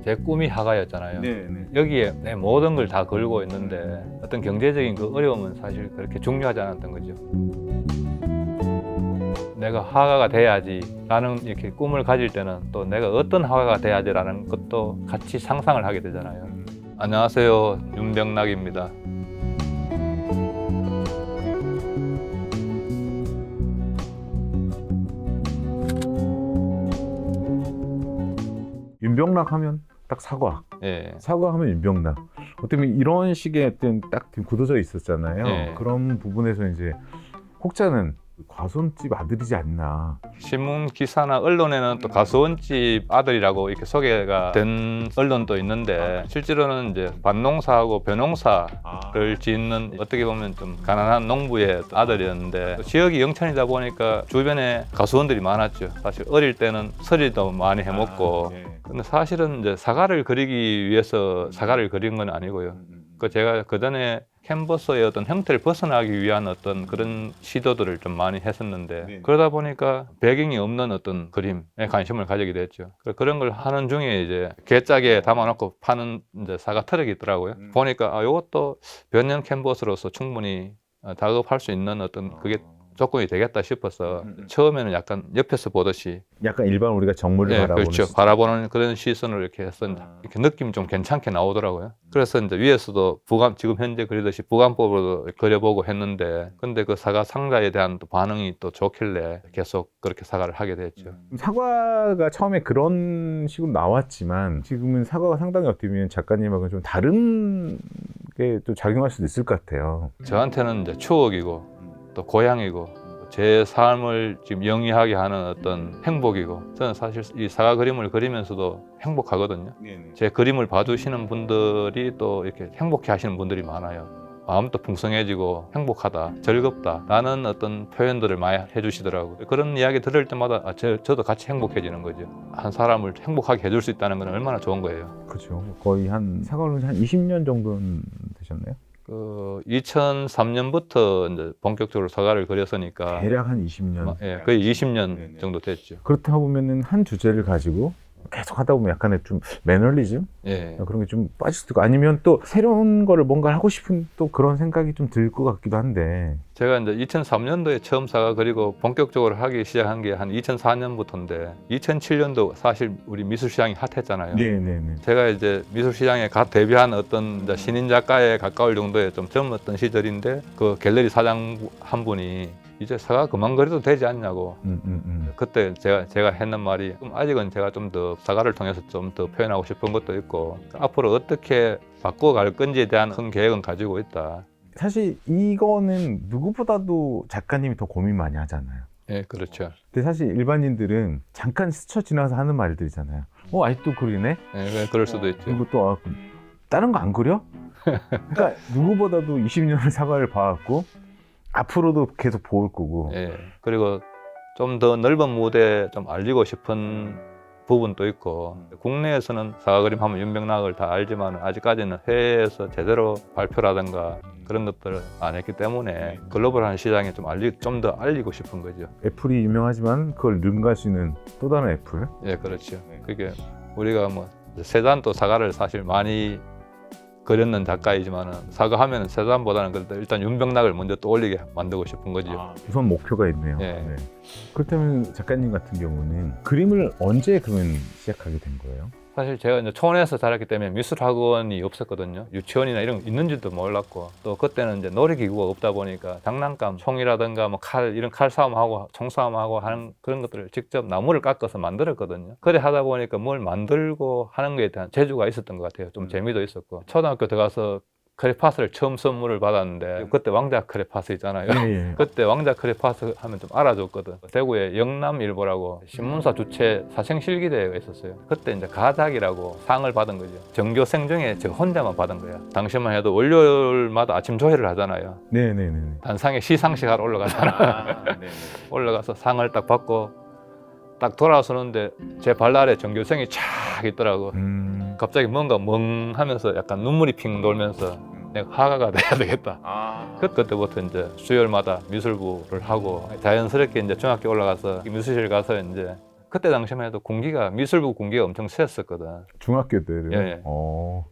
제 꿈이 화가였잖아요. 네, 네. 여기에 내 모든 걸 다 걸고 있는데 어떤 경제적인 그 어려움은 사실 그렇게 중요하지 않았던 거죠. 내가 화가가 돼야지 라는 이렇게 꿈을 가질 때는 또 내가 어떤 화가가 돼야지 라는 것도 같이 상상을 하게 되잖아요. 안녕하세요, 윤병락입니다. 윤병락 하면 딱 사과. 예. 사과 하면 윤병락. 어떻게 보면 이런 식의 어떤 딱 굳어져 있었잖아요. 네. 그런 부분에서 이제 혹자는 과수원집 아들이지 않나. 신문 기사나 언론에는 또 가수원집 아들이라고 이렇게 소개가 된 언론도 있는데 실제로는 이제 밭농사하고 벼농사를 짓는 어떻게 보면 좀 가난한 농부의 아들이었는데 지역이 영천이다 보니까 주변에 가수원들이 많았죠. 사실 어릴 때는 서리도 많이 해먹고 근데 사실은 이제 사과를 그리기 위해서 사과를 그린 건 아니고요. 그 제가 그 전에 캔버스의 어떤 형태를 벗어나기 위한 어떤 그런 시도들을 좀 많이 했었는데 그러다 보니까 배경이 없는 어떤 그림에 관심을 가지게 됐죠. 그런 걸 하는 중에 이제 괴짝에 담아놓고 파는 이제 사과 트럭이 있더라고요. 보니까 이것도 변형 캔버스로서 충분히 작업할 수 있는 어떤 그게 조건이 되겠다 싶어서 처음에는 약간 옆에서 보듯이 약간 일반 우리가 정물을 바라보는 그렇죠. 시점. 바라보는 그런 시선으로 이렇게 해서 이렇게 느낌이 좀 괜찮게 나오더라고요. 그래서 이제 위에서도 부감 지금 현재 그리듯이 부감법으로 그려보고 했는데 근데 그 사과 상자에 대한 또 반응이 또 좋길래 계속 그렇게 사과를 하게 됐죠. 사과가 처음에 그런 식으로 나왔지만 지금은 사과가 상당히 어떻게 보면 작가님하고는 좀 다른 게 또 작용할 수도 있을 것 같아요. 저한테는 이제 추억이고 또 고향이고 제 삶을 지금 영위하게 하는 어떤 행복이고 저는 사실 이 사과 그림을 그리면서도 행복하거든요. 제 그림을 봐주시는 분들이 또 이렇게 행복해 하시는 분들이 많아요. 마음도 풍성해지고 행복하다, 즐겁다 라는 어떤 표현들을 많이 해주시더라고요. 그런 이야기 들을 때마다 저도 같이 행복해지는 거죠. 한 사람을 행복하게 해줄 수 있다는 건 얼마나 좋은 거예요. 그렇죠. 거의 사과는 한 20년 정도는 되셨나요? 2003년부터 이제 본격적으로 사과를 그렸으니까 대략 한 20년. 거의 20년 정도 됐죠. 그렇다 보면은 한 주제를 가지고 계속 하다 보면 약간의 좀 매너리즘 그런 게 좀 빠질 수도 있고 아니면 또 새로운 거를 뭔가 하고 싶은 또 그런 생각이 좀 들 것 같기도 한데 제가 이제 2003년도에 처음 사과 그리고 본격적으로 하기 시작한 게 한 2004년부터인데 2007년도 사실 우리 미술시장이 핫했잖아요. 네네네. 제가 이제 미술시장에 갓 데뷔한 어떤 이제 신인 작가에 가까울 정도의 좀 젊었던 시절인데 그 갤러리 사장 한 분이 이제 사과 그만 그려도 되지 않냐고. 그때 제가 했는 말이 아직은 제가 좀 더 사과를 통해서 좀 더 표현하고 싶은 것도 있고 앞으로 어떻게 바꿔갈 건지에 대한 큰 계획은 가지고 있다. 사실 이거는 누구보다도 작가님이 더 고민 많이 하잖아요. 예, 그렇죠. 근데 사실 일반인들은 잠깐 스쳐 지나가서 하는 말들이잖아요. 아직도 그리네? 예, 그럴 수도 있죠. 그리고 또 다른 거 안 그려? 그러니까 누구보다도 20년을 사과를 봐왔고 앞으로도 계속 볼 거고. 예, 그리고 좀 더 넓은 무대에 좀 알리고 싶은 부분도 있고 국내에서는 사과 그림 하면 윤병락을 다 알지만 아직까지는 해외에서 제대로 발표라든가 그런 것들을 안 했기 때문에 글로벌한 시장에 좀 더 알리고 싶은 거죠. 애플이 유명하지만 그걸 능가할 수 있는 또 다른 애플. 예, 그렇죠. 그게 우리가 뭐 세잔도 사과를 사실 많이 그렸는 작가이지만은 사과하면은 세잔보다는 그래도 일단 윤병락을 먼저 떠올리게 만들고 싶은 거죠. 우선 목표가 있네요. 예. 네. 그렇다면 작가님 같은 경우는 그림을 언제 그러면 시작하게 된 거예요? 사실 제가 이제 촌에서 자랐기 때문에 미술학원이 없었거든요. 유치원이나 이런 거 있는지도 몰랐고 또 그때는 이제 놀이기구가 없다 보니까 장난감, 총이라든가 뭐 칼 이런 칼 싸움하고 총 싸움하고 하는 그런 것들을 직접 나무를 깎아서 만들었거든요. 그래 하다 보니까 뭘 만들고 하는 거에 대한 재주가 있었던 것 같아요. 좀 재미도 있었고 초등학교 들어가서 크레파스를 처음 선물을 받았는데 그때 왕자 크레파스 있잖아요. 예. 그때 왕자 크레파스 하면 좀 알아줬거든. 대구에 영남일보라고 신문사 주최 사생실기대회가 있었어요. 그때 이제 가작이라고 상을 받은 거죠. 전교생 중에 저 혼자만 받은 거야. 당시만 해도 월요일마다 아침 조회를 하잖아요. 네네네. 단상에 시상식 하러 올라가잖아. 올라가서 상을 딱 받고 딱 돌아서는데 제 발 아래 전교생이 촥 있더라고. 갑자기 뭔가 멍하면서 약간 눈물이 핑 돌면서 내가 화가가 돼야 되겠다. 그때부터 이제 수요일마다 미술부를 하고 자연스럽게 이제 중학교 올라가서 미술실 가서 이제 그때 당시만 해도 공기가 미술부 공기가 엄청 셌었거든. 중학교 때를. 예.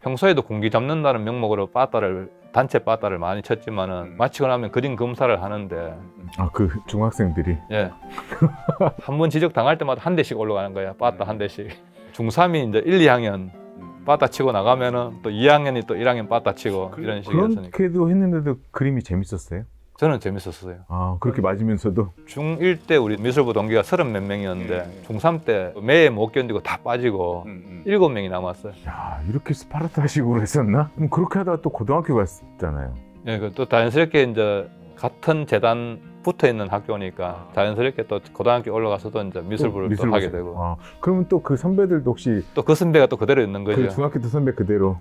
평소에도 공기 잡는다는 명목으로 단체 빠따를 많이 쳤지만은 마치고 나면 그림 검사를 하는데 그 중학생들이. 예. 한 번 지적 당할 때마다 한 대씩 올라가는 거야. 빠따 한 대씩. 중3이 이제 1, 2학년 빠따 치고 나가면은 또 2학년이 또 1학년 빠따 치고 이런 식이었으니까. 그렇게도 했는데도 그림이 재밌었어요? 저는 재밌었어요. 그렇게 맞으면서도. 중1 때 우리 미술부 동기가 30 몇 명이었는데 중3 때 매에 못 견디고 다 빠지고 7명이 남았어요. 야, 이렇게 스파르타식으로 했었나? 그럼 그렇게 하다가 또 고등학교 갔잖아요. 예, 또 자연스럽게 이제 같은 재단 붙어 있는 학교니까 자연스럽게 또 고등학교 올라가서도 이제 미술부를 또 하게 되고. 그러면 또 그 선배들도 혹시 또 그 선배가 또 그대로 있는 거죠. 그 중학교 때 선배 그대로.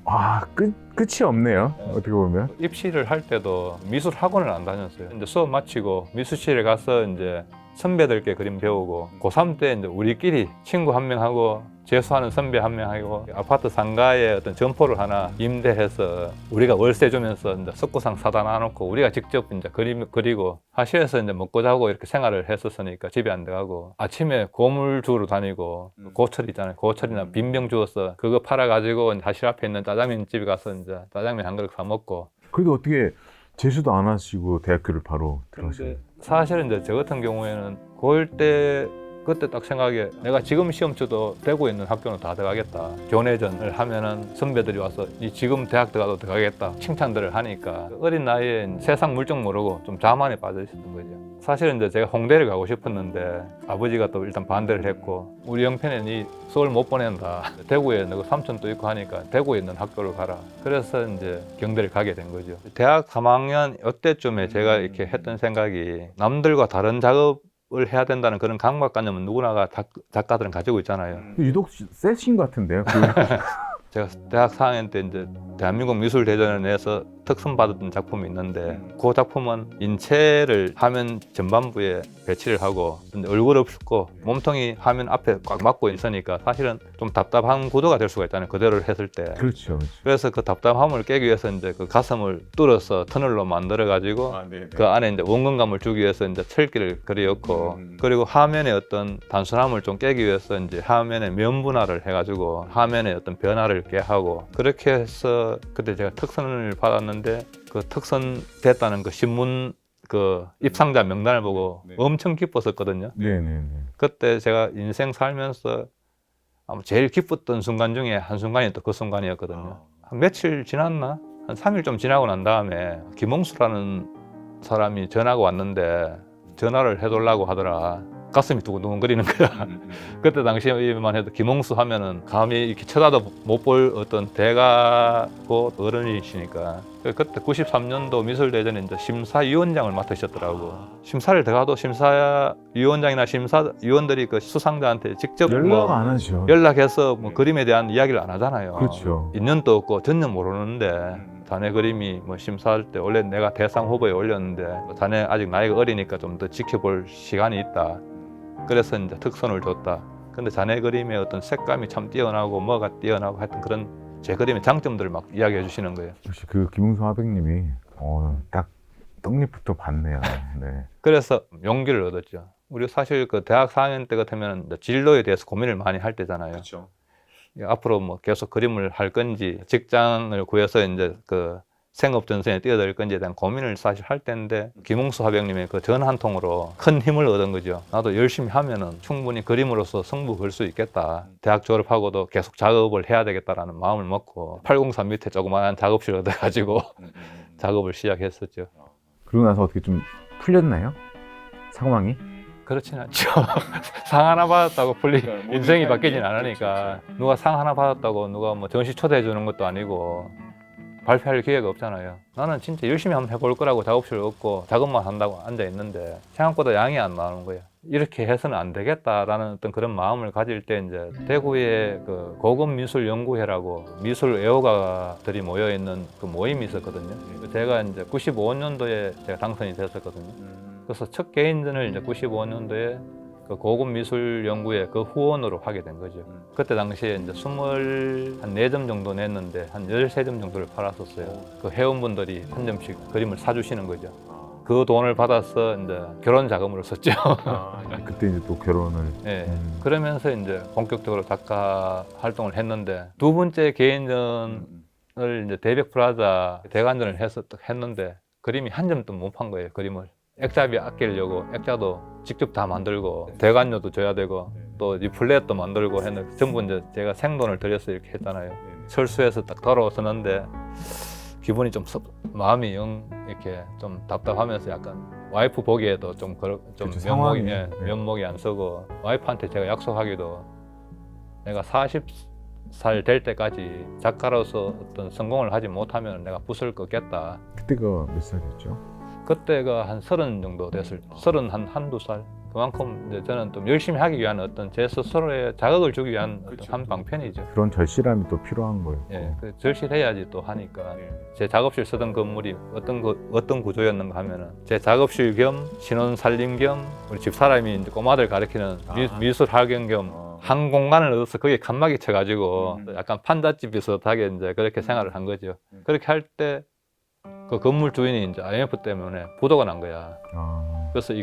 끝이 없네요. 어떻게 보면. 입시를 할 때도 미술 학원을 안 다녔어요. 이제 수업 마치고 미술실에 가서 이제 선배들께 그림 배우고 고3 때 이제 우리끼리 친구 한 명하고 재수하는 선배 한 명하고 아파트 상가에 어떤 점포를 하나 임대해서 우리가 월세 주면서 이제 석고상 사다 놔놓고 우리가 직접 이제 그림 그리고 하실에서 이제 먹고 자고 이렇게 생활을 했었으니까 집에 안 들어가고 아침에 고물 주우러 다니고 고철 있잖아요. 고철이나 빈병 주워서 그거 팔아가지고 하실 앞에 있는 짜장면 집에 가서 이제 짜장면 한 그릇 사 먹고. 그래도 어떻게 재수도 안 하시고 대학교를 바로 들어가셨어요? 사실은 이제 저 같은 경우에는 고1 때 그때 딱 생각에 내가 지금 시험 쳐도 대구에 있는 학교는 다 들어가겠다. 교내전을 하면은 선배들이 와서 니 지금 대학 들어가도 들어가겠다. 칭찬들을 하니까 어린 나이에 세상 물정 모르고 좀 자만에 빠져 있었던 거죠. 사실은 이제 제가 홍대를 가고 싶었는데 아버지가 또 일단 반대를 했고 우리 형편에 니 서울 못 보낸다. 대구에 너가 삼촌도 있고 하니까 대구에 있는 학교를 가라. 그래서 이제 경대를 가게 된 거죠. 대학 3학년 이때쯤에 제가 이렇게 했던 생각이 남들과 다른 작업을 해야 된다는 그런 강박관념은 누구나가 작가들은 가지고 있잖아요. 유독 세신 것 같은데요. 제가 대학 4학년 때 이제 대한민국 미술대전에서 특선 받았던 작품이 있는데 그 작품은 인체를 화면 전반부에 배치를 하고 얼굴 없고 몸통이 화면 앞에 꽉 막고 있으니까 사실은 좀 답답한 구도가 될 수가 있잖아요. 그대로 했을 때. 그렇죠. 그래서 그 답답함을 깨기 위해서 이제 그 가슴을 뚫어서 터널로 만들어 가지고 그 안에 이제 원근감을 주기 위해서 이제 철기를 그려놓고 그리고 화면의 어떤 단순함을 좀 깨기 위해서 이제 화면의 면분할을 해가지고 화면의 어떤 변화를 이렇게 하고 그렇게 해서 그때 제가 특선을 받았는데 그 특선 됐다는 그 신문 그 입상자 명단을 보고 엄청 기뻤었거든요. 네네네. 그때 제가 인생 살면서 아마 제일 기뻤던 순간 중에 한 순간이 또 그 순간이었거든요. 한 며칠 지났나? 한 3일 좀 지나고 난 다음에 김홍수라는 사람이 전화가 왔는데 전화를 해달라고 하더라. 가슴이 두근두근거리는 거야. 그때 당시에만 해도 김홍수 하면은 감히 이렇게 쳐다도 못 볼 어떤 대가고 어른이시니까. 그때 93년도 미술대전에 이제 심사위원장을 맡으셨더라고. 심사를 들어가도 심사위원장이나 심사위원들이 그 수상자한테 직접 연락 안 하죠. 연락해서 뭐 그림에 대한 이야기를 안 하잖아요. 그렇죠. 있는도 없고 전혀 모르는데 자네 그림이 뭐 심사할 때 원래 내가 대상 후보에 올렸는데 자네 아직 나이가 어리니까 좀 더 지켜볼 시간이 있다. 그래서 이제 특선을 줬다. 근데 자네 그림의 어떤 색감이 참 뛰어나고 뭐가 뛰어나고 하여튼 그런 제 그림의 장점들을 막 이야기해 주시는 거예요. 역시 그 김웅수 화백님이 딱 떡잎부터 봤네요. 네. 그래서 용기를 얻었죠. 우리 사실 그 대학 4학년 때 같으면 진로에 대해서 고민을 많이 할 때잖아요. 그렇죠. 앞으로 뭐 계속 그림을 할 건지 직장을 구해서 이제 그 생업 전선에 뛰어들 건지에 대한 고민을 사실 할 때인데 김웅수 화백님의 그 전화 한 통으로 큰 힘을 얻은 거죠. 나도 열심히 하면은 충분히 그림으로서 승부 걸 수 있겠다. 대학 졸업하고도 계속 작업을 해야 되겠다라는 마음을 먹고 803 밑에 조그마한 작업실 얻어가지고 작업을 시작했었죠. 그러고 나서 어떻게 좀 풀렸나요? 상황이? 그렇진 않죠. 상 하나 받았다고 그러니까 인생이 모든 바뀌진 삶이 않으니까 누가 상 하나 받았다고 누가 뭐 전시 초대해 주는 것도 아니고 발표할 기회가 없잖아요. 나는 진짜 열심히 한번 해볼 거라고 작업실 없고 작업만 한다고 앉아 있는데 생각보다 양이 안 나오는 거예요. 이렇게 해서는 안 되겠다라는 어떤 그런 마음을 가질 때 이제 대구에 그 고급미술연구회라고 미술 애호가들이 모여 있는 그 모임이 있었거든요. 제가 이제 95년도에 제가 당선이 됐었거든요. 그래서 첫 개인전을 이제 95년도에 그 고급미술연구회 그 후원으로 하게 된 거죠. 그때 당시에 이제 24점 정도 냈는데 한 13점 정도를 팔았었어요. 그 회원분들이 한 점씩 그림을 사주시는 거죠. 그 돈을 받아서 이제 결혼 자금으로 썼죠. 그때 이제 또 결혼을. 예. 그러면서 이제 본격적으로 작가 활동을 했는데 두 번째 개인전을 이제 대백 프라자 대관전을 했는데 그림이 한 점도 못 판 거예요. 그림을 액자비 아끼려고 액자도 직접 다 만들고 대관료도 줘야 되고 또 리플렛도 만들고 했는데 전부 이제 제가 생돈을 들여서 이렇게 했잖아요. 철수해서 딱 돌아왔었는데 기분이 좀 마음이 영 이렇게 좀 답답하면서 약간 와이프 보기에도 좀 상황이. 면목이 안 서고 와이프한테 제가 약속하기도 내가 40살 될 때까지 작가로서 어떤 성공을 하지 못하면 내가 붓을 꺾겠다. 그때가 몇 살이었죠? 그때가 한 30 정도 됐을 때, 30 한두 살. 그만큼 이제 저는 좀 열심히 하기 위한 어떤 제 스스로의 자극을 주기 위한 어떤 한 방편이죠. 그런 절실함이 또 필요한 거였고. 예, 그 절실해야지 또 하니까. 제 작업실 쓰던 건물이 어떤 구조였는가 하면은 제 작업실 겸 신혼 살림 겸 우리 집사람이 이제 꼬마들 가르치는 미술 학원 겸 한 공간을 얻어서 거기에 칸막이 쳐가지고 약간 판잣집 비슷하게 이제 그렇게 생활을 한 거죠. 그렇게 할 때 그 건물 주인이 이제 IMF 때문에 부도가 난 거야. 그래서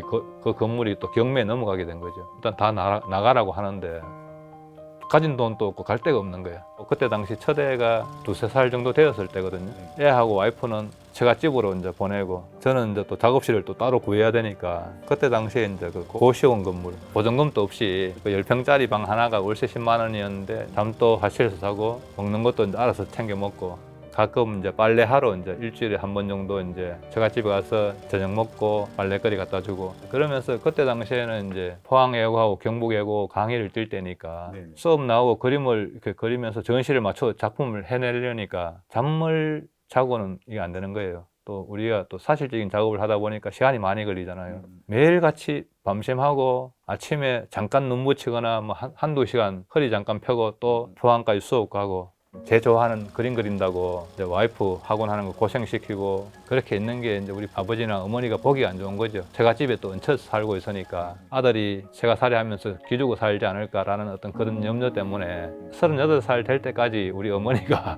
그 건물이 또 경매에 넘어가게 된 거죠. 일단 다 나가라고 하는데 가진 돈도 없고 갈 데가 없는 거야. 그때 당시 첫 애가 2~3살 정도 되었을 때거든요. 애하고 와이프는 처갓집으로 이제 보내고 저는 이제 또 작업실을 또 따로 구해야 되니까 그때 당시에 이제 그 고시원 건물 보증금도 없이 그 10평짜리 방 하나가 월세 10만 원이었는데 잠도 화실에서 자고 먹는 것도 이제 알아서 챙겨 먹고 가끔 이제 빨래하러 이제 일주일에 한 번 정도 이제 처갓집에 가서 저녁 먹고 빨래거리 갖다 주고 그러면서 그때 당시에는 이제 포항예고하고 경북예고 강의를 뛸 때니까 수업 나오고 그림을 이렇게 그리면서 전시를 맞춰 작품을 해내려니까 잠을 자고는 이게 안 되는 거예요. 또 우리가 또 사실적인 작업을 하다 보니까 시간이 많이 걸리잖아요. 매일같이 밤샘하고 아침에 잠깐 눈 붙이거나 뭐 한두 시간 허리 잠깐 펴고 또 포항까지 수업 가고 제 좋아하는 그림 그린다고 이제 와이프 학원 하는 거 고생시키고 그렇게 있는 게 이제 우리 아버지나 어머니가 보기 안 좋은 거죠. 제가 집에 또 얹혀서 살고 있으니까 아들이 제가 살해하면서 기죽어 살지 않을까라는 어떤 그런 염려 때문에 38살 될 때까지 우리 어머니가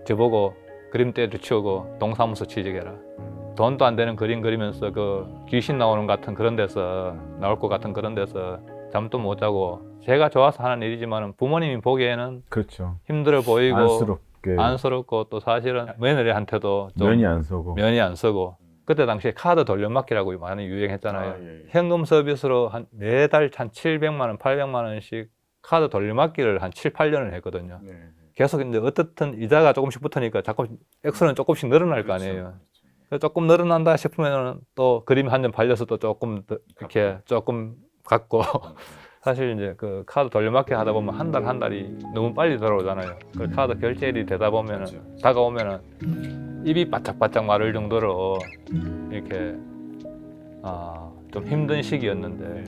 저보고 그림대를 치우고 동사무소 취직해라. 돈도 안 되는 그림 그리면서 그 귀신 나오는 같은 그런 데서 나올 것 같은 그런 데서 잠도 못 자고 제가 좋아서 하는 일이지만 부모님이 보기에는 그렇죠. 힘들어 보이고 안쓰럽게. 안쓰럽고 또 사실은 며느리한테도 좀 면이 안 서고. 면이 안 서고 그때 당시에 카드 돌려막기라고 많이 유행했잖아요. 현금 서비스로 한 매달 한 700만 원, 800만 원씩 카드 돌려막기를 한 7, 8년을 했거든요. 계속 이제 어떻든 이자가 조금씩 붙으니까 자꾸 액수는 조금씩 늘어날 거 아니에요. 조금 늘어난다 싶으면 또 그림 한 점 발려서 또 조금 이렇게 조금 갖고 사실 이제 그 카드 돌려막기 하다 보면 한 달이 너무 빨리 돌아오잖아요. 그 카드 결제일이 되다 보면은 다가오면은 입이 바짝바짝 마를 정도로 이렇게 좀 힘든 시기였는데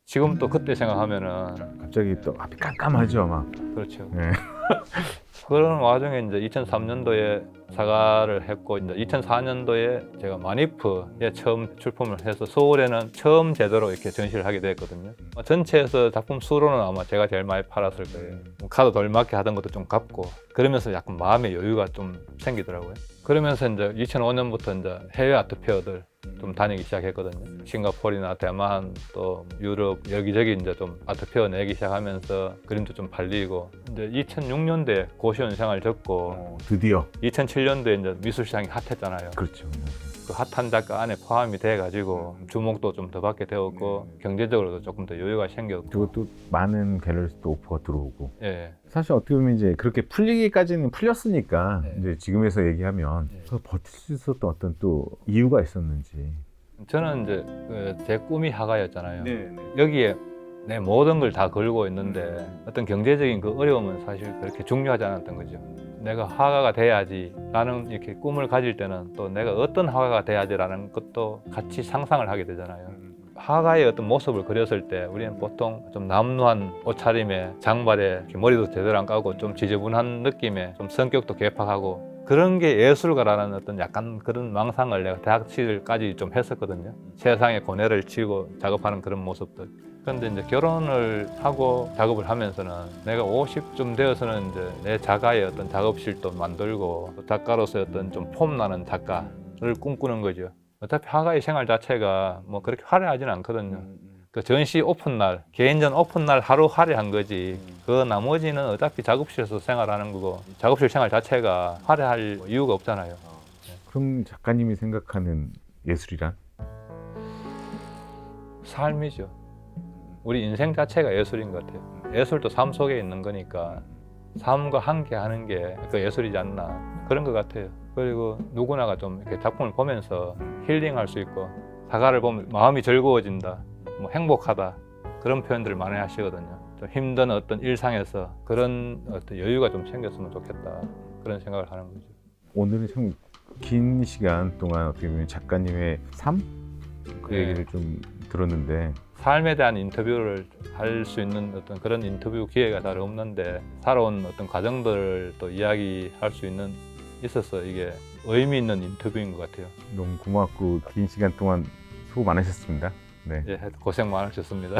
지금 또 그때 생각하면은 갑자기 또 앞이 깜깜하죠, 막. 그렇죠. 네. 그런 와중에 이제 2003년도에 사과를 했고 이제 2004년도에 제가 마니프에 처음 출품을 해서 서울에는 처음 제대로 이렇게 전시를 하게 됐거든요. 전체에서 작품 수로는 아마 제가 제일 많이 팔았을 거예요. 카드 돌맞게 하던 것도 좀 갚고 그러면서 약간 마음의 여유가 좀 생기더라고요. 그러면서 이제 2005년부터 이제 해외 아트 페어들 좀 다니기 시작했거든요. 싱가포르나 대만 또 유럽 여기저기 이제 좀 아트 페어 내기 시작하면서 그림도 좀 팔리고 이제 2006년도에 고시원 생활 접고 드디어 2007년도에 이제 미술 시장이 핫했잖아요. 그렇죠. 그 핫한 작가 안에 포함이 돼가지고 주목도 좀 더 받게 되었고 경제적으로도 조금 더 여유가 생겼고 그리고 또 많은 갤러리도 오퍼가 들어오고 예. 사실 어떻게 보면 이제 그렇게 풀리기까지는 풀렸으니까 이제 지금에서 얘기하면 더 버틸 수 있었던 어떤 또 이유가 있었는지. 저는 이제 제 꿈이 화가였잖아요. 여기에 내 모든 걸 다 걸고 있는데 어떤 경제적인 그 어려움은 사실 그렇게 중요하지 않았던 거죠. 내가 화가가 돼야지 라는 이렇게 꿈을 가질 때는 또 내가 어떤 화가가 돼야지 라는 것도 같이 상상을 하게 되잖아요. 화가의 어떤 모습을 그렸을 때 우리는 보통 좀 남루한 옷차림에 장발에 머리도 제대로 안 까고 좀 지저분한 느낌에 좀 성격도 괴팍하고 그런 게 예술가라는 어떤 약간 그런 망상을 내가 대학 시절까지 좀 했었거든요. 세상에 고뇌를 치고 작업하는 그런 모습들. 그런데 이제 결혼을 하고 작업을 하면서는 내가 50쯤 되어서는 이제 내 자가의 어떤 작업실도 만들고 작가로서의 어떤 좀 폼나는 작가를 꿈꾸는 거죠. 어차피 화가의 생활 자체가 뭐 그렇게 화려하지는 않거든요. 그 전시 오픈 날, 개인전 오픈 날 하루 화려한 거지. 그 나머지는 어차피 작업실에서 생활하는 거고 작업실 생활 자체가 화려할 이유가 없잖아요. 그럼 작가님이 생각하는 예술이란? 삶이죠. 우리 인생 자체가 예술인 것 같아요. 예술도 삶 속에 있는 거니까 삶과 함께하는 게 그 예술이지 않나 그런 것 같아요. 그리고 누구나가 좀 이렇게 작품을 보면서 힐링할 수 있고 사과를 보면 마음이 즐거워진다, 뭐 행복하다 그런 표현들을 많이 하시거든요. 좀 힘든 어떤 일상에서 그런 어떤 여유가 좀 생겼으면 좋겠다 그런 생각을 하는 거죠. 오늘은 참 긴 시간 동안 어떻게 보면 작가님의 삶? 그 네. 얘기를 좀 들었는데 삶에 대한 인터뷰를 할 수 있는 어떤 그런 인터뷰 기회가 잘 없는데 살아온 어떤 과정들을 또 이야기할 수 있어서 이게 의미 있는 인터뷰인 것 같아요. 너무 고맙고 긴 시간 동안 수고 많으셨습니다. 네. 예, 고생 많으셨습니다.